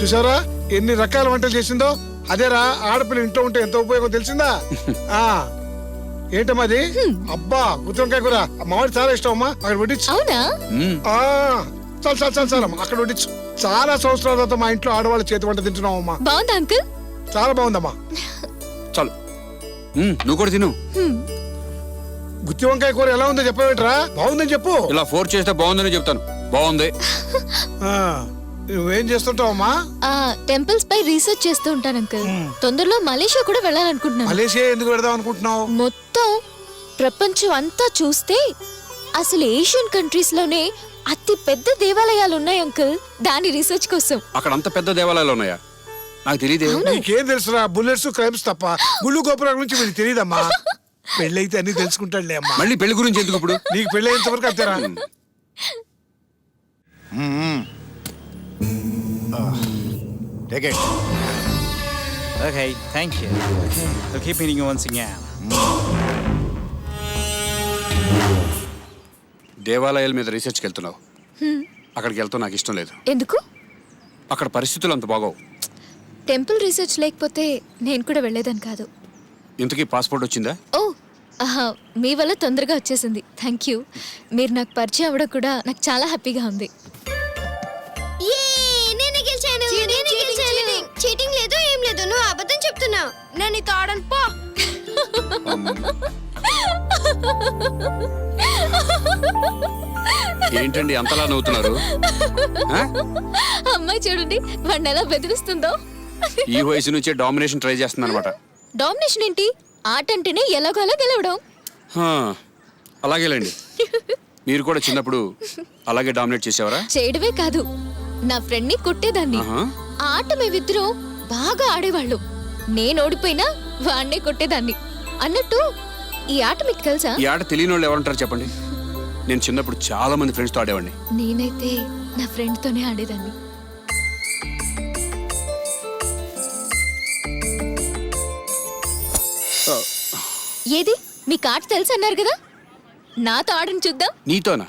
చూసారా ఎన్ని రకాల వంటలు చేసిందో? అదేరా ఆడపిల్ల ఇంట్లో ఉంటే ఎంత ఉపయోగం తెలిసిందా? ఆ ఏంటమ్మది? అబ్బా గుత్తివంకాయ కూర మామిడి చాలా ఇష్టం అమ్మా. అక్కడ వడ్డించు. అవునా? చాలు చాలు చాలు చాలు అమ్మా, అక్కడ వడ్డించు. చాలా సంవత్సరాల తర్వాత మా ఇంట్లో ఆడవాళ్ళ చేతి వంట తింటున్నాం అమ్మా. బాగుందా అంకుల్? చాలా బాగుందమ్మా. చాలు నువ్వు కూడా తిను. గుత్తి వంకాయ కూర ఎలా ఉందో చెప్పవేంట్రా? బాగుందని చెప్పు. ఇలా ఫోర్స్ చేస్తే బాగుందని చెప్తాను. బాగుంది. నువ్వేం చేస్తుంటావమ్మా? టెంపుల్స్ పై రీసెర్చ్ చేస్తూ ఉంటాను అంకుల్. తొందరలో మలేషియా కూడా వెళ్ళాలనుకుంటున్నాను. మలేషియా ఎందుకు వెళదాం అనుకుంటున్నావు? మొత్తం ప్రపంచం అంతా చూస్తే అసలు ఏషియన్ కంట్రీస్ లోనే అతి పెద్ద దేవాలయాలు ఉన్నాయి అంకుల్. దాని రీసెర్చ్ కోసం. అక్కడ అంత పెద్ద దేవాలయాలు ఉన్నాయా? నాకు తెలియదే. నీకేం తెలుసురా? బుల్లెట్స్ క్రైమ్స్ తప్ప గుళ్ళు గోపురాల గురించి మీకు తెలియదమ్మా. పెళ్ళైతే అన్ని తెలుసుకుంటాడులే అమ్మా. మళ్ళీ పెళ్లి గురించి ఎందుకు ఇప్పుడు? నీకు పెళ్ళి అయ్యేంత వరకు అంతేరా. Take it. Okay, thank you. I'll keep eating you once again. దేవాలయాల మీద రీసెర్చ్కి వెళ్తున్నావు. అక్కడికి వెళ్తావు నాకు ఇష్టం లేదు. ఎందుకు? అక్కడ పరిస్థితులు అంత బాగోవు. టెంపుల్ రీసెర్చ్ లేకపోతే నేను కూడా వెళ్ళేదని కాదు. ఇంతకీ పాస్పోర్ట్ వచ్చిందా? ఓ మీ వల్ల తొందరగా వచ్చేసింది. Thank you. మీరు నాకు పరిచయం అవ్వడం కూడా నాకు చాలా హ్యాపీగా ఉంది. చీటింగ్ లేదు ఏం లేదు. నువ్వు అబద్ధం చెప్తున్నావు. నేను నీతో ఆడను పో. ఏంటండి అంతలా నవ్వుతున్నారు? అమ్మాయి చూడండి వాడిని ఎలా బెదిరిస్తుందో. ఈ వయసు నుంచే డామినేషన్ ట్రై చేస్తుంది అనమాట. డామినేషన్ ఏంటి? ఆట అంటేనే ఎలాగోలా గెలవడం. అలాగేలేండి. మీరు కూడా చిన్నప్పుడు అలాగే డామినేట్ చేసేవారా? చేయడమే కాదు, నా ఫ్రెండ్ ని కొట్టేదాన్ని. ఆట మేమిద్దరం బాగా ఆడేవాళ్ళు. నేను ఓడిపోయినా వాడినే కొట్టేదాన్ని. అన్నట్టు ఈ ఆట మీకు తెలుసా? ఈ ఆట తెలియని వాళ్ళు ఎవరుంటారు చెప్పండి. నేను చిన్నప్పుడు చాలా మంది ఫ్రెండ్స్ తో ఆడేవాడిని. నేనైతే నా ఫ్రెండ్ తోనే ఆడేదాన్ని. ఏది మీకు ఆట తెలుసు అన్నారు కదా, నాతో ఆడని చూద్దాం. నీతోనా?